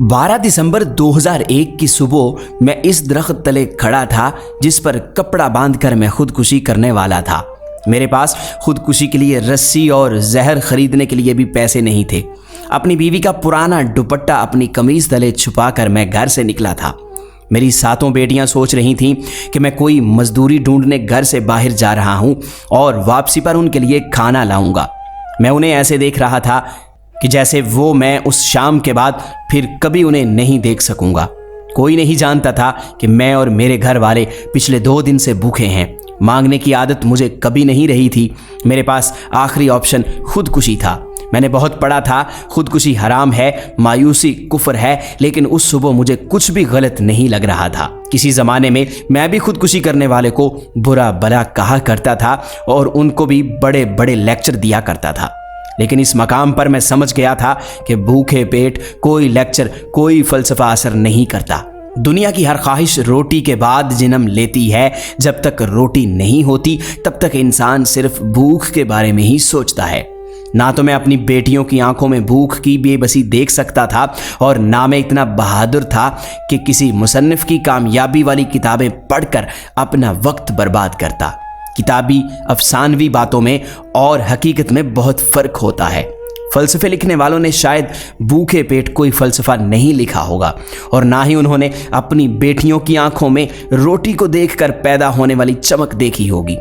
12 दिसंबर 2001 की सुबह मैं इस दरख्त तले खड़ा था जिस पर कपड़ा बांधकर मैं खुदकुशी करने वाला था। मेरे पास खुदकुशी के लिए रस्सी और जहर खरीदने के लिए भी पैसे नहीं थे। अपनी बीवी का पुराना दुपट्टा अपनी कमीज तले छुपाकर मैं घर से निकला था। मेरी 7 बेटियां सोच रही थीं कि मैं कोई मजदूरी ढूंढने घर से बाहर जा रहा हूं और वापसी पर उनके लिए खाना लाऊंगा। मैं उन्हें ऐसे देख रहा था कि जैसे वो मैं उस शाम के बाद फिर कभी उन्हें नहीं देख सकूंगा। कोई नहीं जानता था कि मैं और मेरे घर वाले पिछले 2 दिन से भूखे हैं। मांगने की आदत मुझे कभी नहीं रही थी। मेरे पास आखिरी ऑप्शन खुदकुशी था। मैंने बहुत पढ़ा था खुदकुशी हराम है, मायूसी कुफ्र है, लेकिन उस सुबह मुझे कुछ भी गलत नहीं लग रहा था। किसी ज़माने में मैं भी खुदकुशी करने वाले को बुरा भला कहा करता था और उनको भी बड़े बड़े लेक्चर दिया करता था। लेकिन इस मकाम पर मैं समझ गया था कि भूखे पेट कोई लेक्चर, कोई फ़लसफ़ा असर नहीं करता। दुनिया की हर ख्वाहिश रोटी के बाद जन्म लेती है। जब तक रोटी नहीं होती तब तक इंसान सिर्फ भूख के बारे में ही सोचता है। ना तो मैं अपनी बेटियों की आंखों में भूख की बेबसी देख सकता था और ना मैं इतना बहादुर था कि किसी मुसन्निफ की कामयाबी वाली किताबें पढ़कर अपना वक्त बर्बाद करता। किताबी अफसानवी बातों में और हकीकत में बहुत फ़र्क होता है। फ़लसफ़े लिखने वालों ने शायद भूखे पेट कोई फ़लसफ़ा नहीं लिखा होगा और ना ही उन्होंने अपनी बेटियों की आंखों में रोटी को देखकर पैदा होने वाली चमक देखी होगी।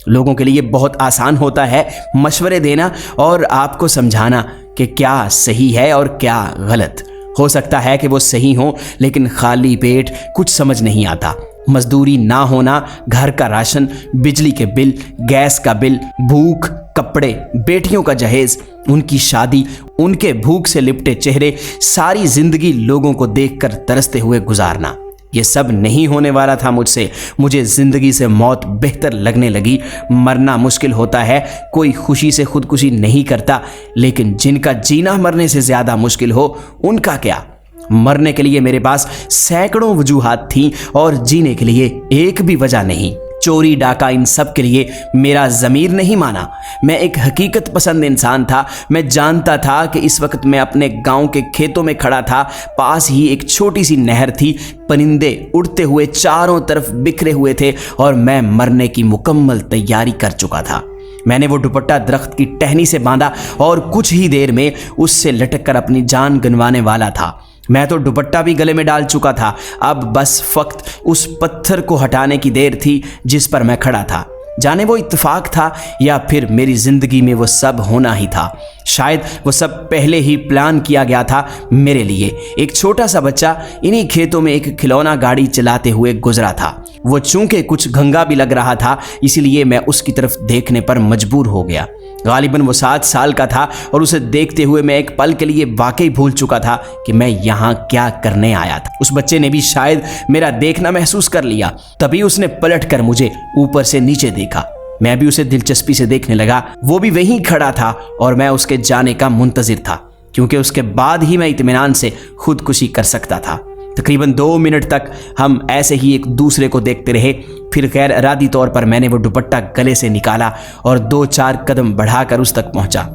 लोगों के लिए बहुत आसान होता है मशवरे देना और आपको समझाना कि क्या सही है और क्या गलत। हो सकता है कि वो सही हो, लेकिन खाली पेट कुछ समझ नहीं आता। मजदूरी ना होना, घर का राशन, बिजली के बिल, गैस का बिल, भूख, कपड़े, बेटियों का जहेज, उनकी शादी, उनके भूख से लिपटे चेहरे, सारी जिंदगी लोगों को देखकर तरसते हुए गुजारना, ये सब नहीं होने वाला था मुझसे। मुझे जिंदगी से मौत बेहतर लगने लगी। मरना मुश्किल होता है, कोई खुशी से खुदकुशी नहीं करता, लेकिन जिनका जीना मरने से ज़्यादा मुश्किल हो उनका क्या। मरने के लिए मेरे पास सैकड़ों वजूहात थीं और जीने के लिए एक भी वजह नहीं। चोरी डाका इन सब के लिए मेरा ज़मीर नहीं माना। मैं एक हकीकत पसंद इंसान था। मैं जानता था कि इस वक्त मैं अपने गांव के खेतों में खड़ा था। पास ही एक छोटी सी नहर थी। परिंदे उड़ते हुए चारों तरफ बिखरे हुए थे और मैं मरने की मुकम्मल तैयारी कर चुका था। मैंने वो दुपट्टा दरख्त की टहनी से बांधा और कुछ ही देर में उससे लटक कर अपनी जान गंवाने वाला था। मैं तो दुपट्टा भी गले में डाल चुका था। अब बस फक्त उस पत्थर को हटाने की देर थी जिस पर मैं खड़ा था। जाने वो इत्तेफाक था या फिर मेरी ज़िंदगी में वो सब होना ही था। शायद वो सब पहले ही प्लान किया गया था मेरे लिए। एक छोटा सा बच्चा इन्हीं खेतों में एक खिलौना गाड़ी चलाते हुए गुजरा था। वो चूंकि कुछ गंगा भी लग रहा था, इसलिए मैं उसकी तरफ देखने पर मजबूर हो गया। गालिबन वो 7 साल का था और उसे देखते हुए मैं एक पल के लिए वाकई भूल चुका था कि मैं यहाँ क्या करने आया था। उस बच्चे ने भी शायद मेरा देखना महसूस कर लिया। तभी उसने पलटकर मुझे ऊपर से नीचे देखा। मैं भी उसे दिलचस्पी से देखने लगा। वो भी वहीं खड़ा था और मैं उसके जाने का मुंतजिर था, क्योंकि उसके बाद ही मैं इत्मीनान से खुदकुशी कर सकता था। तकरीबन 2 मिनट तक हम ऐसे ही एक दूसरे को देखते रहे। फिर गैर इरादी तौर पर मैंने वो दुपट्टा गले से निकाला और 2-4 कदम बढ़ाकर उस तक पहुंचा।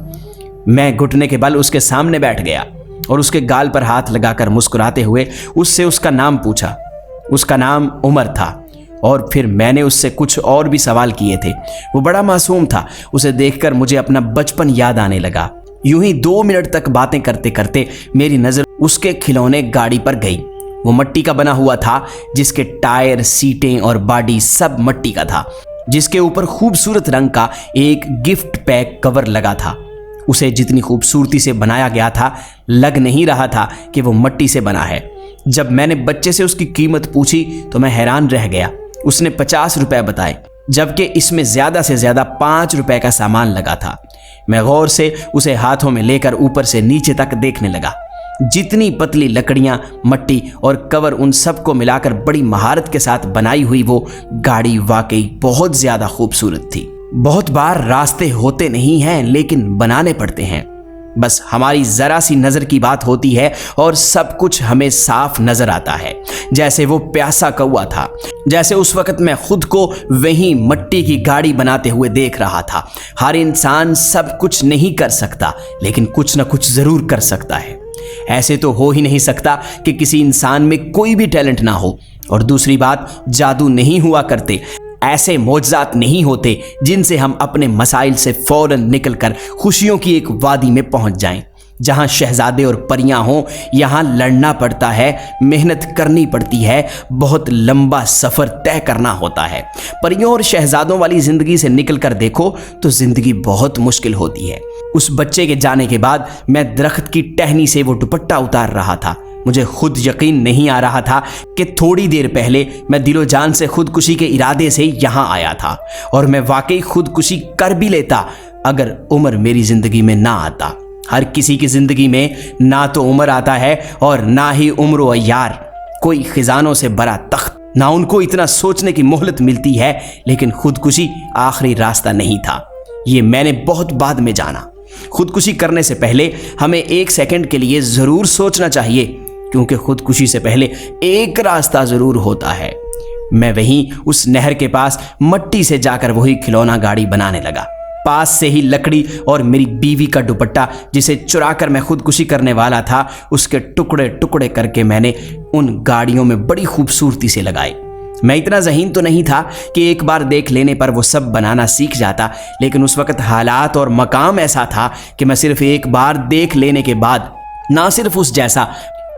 मैं घुटने के बल उसके सामने बैठ गया और उसके गाल पर हाथ लगाकर मुस्कुराते हुए उससे उसका नाम पूछा। उसका नाम उमर था और फिर मैंने उससे कुछ और भी सवाल किए थे। वो बड़ा मासूम था। उसे देखकर मुझे अपना बचपन याद आने लगा। यूं ही 2 मिनट तक बातें करते करते मेरी नज़र उसके खिलौने गाड़ी पर गई। वो मिट्टी का बना हुआ था, जिसके टायर, सीटें और बॉडी सब मिट्टी का था, जिसके ऊपर खूबसूरत रंग का एक गिफ्ट पैक कवर लगा था। उसे जितनी खूबसूरती से बनाया गया था, लग नहीं रहा था कि वो मिट्टी से बना है। जब मैंने बच्चे से उसकी कीमत पूछी तो मैं हैरान रह गया। उसने 50 रुपए बताए, जबकि इसमें ज़्यादा से ज़्यादा 5 रुपए का सामान लगा था। मैं गौर से उसे हाथों में लेकर ऊपर से नीचे तक देखने लगा। जितनी पतली लकड़ियां, मट्टी और कवर, उन सब को मिलाकर बड़ी महारत के साथ बनाई हुई वो गाड़ी वाकई बहुत ज़्यादा खूबसूरत थी। बहुत बार रास्ते होते नहीं हैं, लेकिन बनाने पड़ते हैं। बस हमारी ज़रा सी नज़र की बात होती है और सब कुछ हमें साफ नज़र आता है। जैसे वो प्यासा कौआ था, जैसे उस वक्त मैं खुद को वहीं मिट्टी की गाड़ी बनाते हुए देख रहा था। हर इंसान सब कुछ नहीं कर सकता, लेकिन कुछ न कुछ ज़रूर कर सकता है। ऐसे तो हो ही नहीं सकता कि किसी इंसान में कोई भी टैलेंट ना हो। और दूसरी बात, जादू नहीं हुआ करते, ऐसे मौजज़ात नहीं होते जिनसे हम अपने मसाइल से फौरन निकलकर खुशियों की एक वादी में पहुंच जाएं। जहां शहजादे और परियां हों, यहाँ लड़ना पड़ता है, मेहनत करनी पड़ती है, बहुत लंबा सफ़र तय करना होता है। परियों और शहजादों वाली ज़िंदगी से निकल कर देखो तो ज़िंदगी बहुत मुश्किल होती है। उस बच्चे के जाने के बाद मैं दरख्त की टहनी से वो दुपट्टा उतार रहा था। मुझे खुद यकीन नहीं आ रहा था कि थोड़ी देर पहले मैं दिलो जान से खुदकुशी के इरादे से यहाँ आया था, और मैं वाकई खुदकुशी कर भी लेता अगर उमर मेरी ज़िंदगी में ना आता। हर किसी की ज़िंदगी में ना तो उमर आता है और ना ही उम्र व यार, कोई खजानों से भरा तख्त, ना उनको इतना सोचने की मोहलत मिलती है। लेकिन खुदकुशी आखिरी रास्ता नहीं था, ये मैंने बहुत बाद में जाना। खुदकुशी करने से पहले हमें 1 सेकंड के लिए ज़रूर सोचना चाहिए, क्योंकि खुदकुशी से पहले एक रास्ता ज़रूर होता है। मैं वहीं उस नहर के पास मट्टी से जाकर वही खिलौना गाड़ी बनाने लगा। पास से ही लकड़ी और मेरी बीवी का दुपट्टा, जिसे चुराकर मैं खुदकुशी करने वाला था, उसके टुकड़े टुकड़े करके मैंने उन गाड़ियों में बड़ी खूबसूरती से लगाए। मैं इतना ज़हीन तो नहीं था कि एक बार देख लेने पर वो सब बनाना सीख जाता, लेकिन उस वक्त हालात और मकाम ऐसा था कि मैं सिर्फ एक बार देख लेने के बाद ना सिर्फ उस जैसा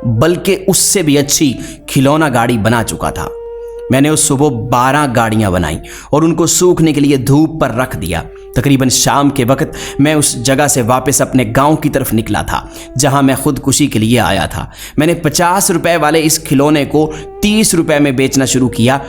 बल्कि उससे भी अच्छी खिलौना गाड़ी बना चुका था। मैंने उस सुबह 12 गाड़ियां बनाई और उनको सूखने के लिए धूप पर रख दिया। तकरीबन शाम के वक्त मैं उस जगह से वापस अपने गांव की तरफ निकला था जहां मैं खुदकुशी के लिए आया था। मैंने 50 रुपए वाले इस खिलौने को 30 रुपए में बेचना शुरू किया,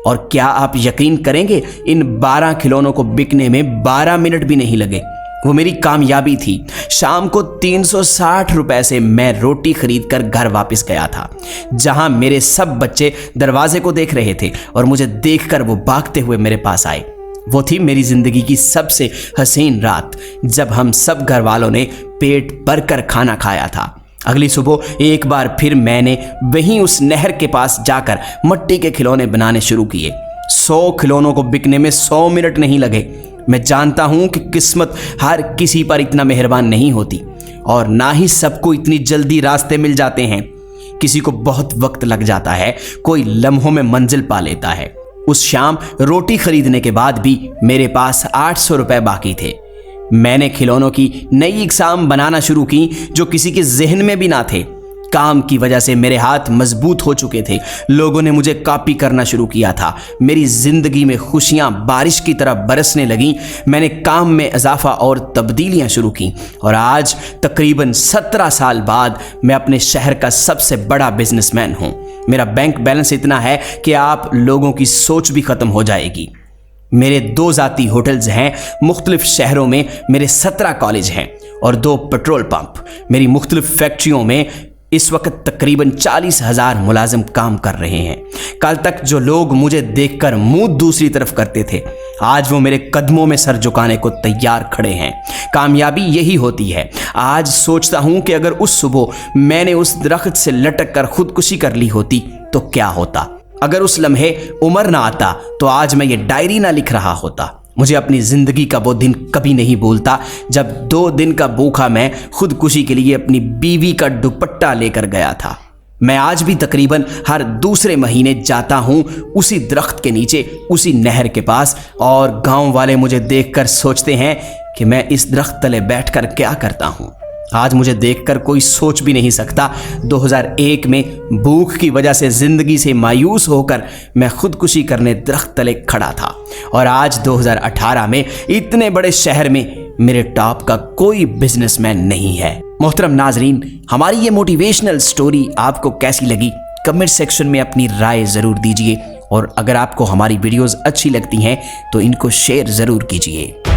और क्या आप यकीन करेंगे, इन 12 खिलौनों को बिकने में 12 मिनट भी नहीं लगे। वो मेरी कामयाबी थी। शाम को 360 रुपए से मैं रोटी खरीद कर घर वापस गया था, जहां मेरे सब बच्चे दरवाजे को देख रहे थे और मुझे देखकर वो भागते हुए मेरे पास आए। वो थी मेरी जिंदगी की सबसे हसीन रात, जब हम सब घर वालों ने पेट भरकर खाना खाया था। अगली सुबह एक बार फिर मैंने वहीं उस नहर के पास जाकर मट्टी के खिलौने बनाने शुरू किए। 100 खिलौनों को बिकने में 100 मिनट नहीं लगे। मैं जानता हूं कि किस्मत हर किसी पर इतना मेहरबान नहीं होती, और ना ही सबको इतनी जल्दी रास्ते मिल जाते हैं। किसी को बहुत वक्त लग जाता है, कोई लम्हों में मंजिल पा लेता है। उस शाम रोटी खरीदने के बाद भी मेरे पास 800 रुपए बाकी थे। मैंने खिलौनों की नई इकसाम बनाना शुरू की जो किसी के जहन में भी ना थे। काम की वजह से मेरे हाथ मजबूत हो चुके थे। लोगों ने मुझे कॉपी करना शुरू किया था। मेरी जिंदगी में खुशियां बारिश की तरह बरसने लगीं। मैंने काम में इजाफा और तब्दीलियां शुरू की, और आज तकरीबन 17 साल बाद मैं अपने शहर का सबसे बड़ा बिजनेसमैन हूं। मेरा बैंक बैलेंस इतना है कि आप लोगों की सोच भी खत्म हो जाएगी। मेरे 2 ज़ाती होटल्स हैं मुख्तलिफ शहरों में, मेरे 17 कॉलेज हैं और 2 पेट्रोल पंप। मेरी मुख्तलिफ फैक्ट्रियों में इस वक्त तकरीबन 40,000 मुलाजिम काम कर रहे हैं। कल तक जो लोग मुझे देखकर मुंह दूसरी तरफ करते थे, आज वो मेरे कदमों में सर झुकाने को तैयार खड़े हैं। कामयाबी यही होती है। आज सोचता हूं कि अगर उस सुबह मैंने उस दरख्त से लटक कर खुदकुशी कर ली होती तो क्या होता। अगर उस लम्हे उमर ना आता तो आज मैं ये डायरी ना लिख रहा होता। मुझे अपनी ज़िंदगी का वो दिन कभी नहीं भूलता जब 2 दिन का भूखा मैं खुदकुशी के लिए अपनी बीवी का दुपट्टा लेकर गया था। मैं आज भी तकरीबन हर दूसरे महीने जाता हूँ उसी दरख्त के नीचे, उसी नहर के पास, और गांव वाले मुझे देखकर सोचते हैं कि मैं इस दरख्त तले बैठकर क्या करता हूँ। आज मुझे देखकर कोई सोच भी नहीं सकता 2001 में भूख की वजह से ज़िंदगी से मायूस होकर मैं खुदकुशी करने दरख्त तले खड़ा था, और आज 2018 में इतने बड़े शहर में मेरे टॉप का कोई बिजनेसमैन नहीं है। मोहतरम नाजरीन, हमारी ये मोटिवेशनल स्टोरी आपको कैसी लगी कमेंट सेक्शन में अपनी राय ज़रूर दीजिए, और अगर आपको हमारी वीडियोज़ अच्छी लगती हैं तो इनको शेयर ज़रूर कीजिए।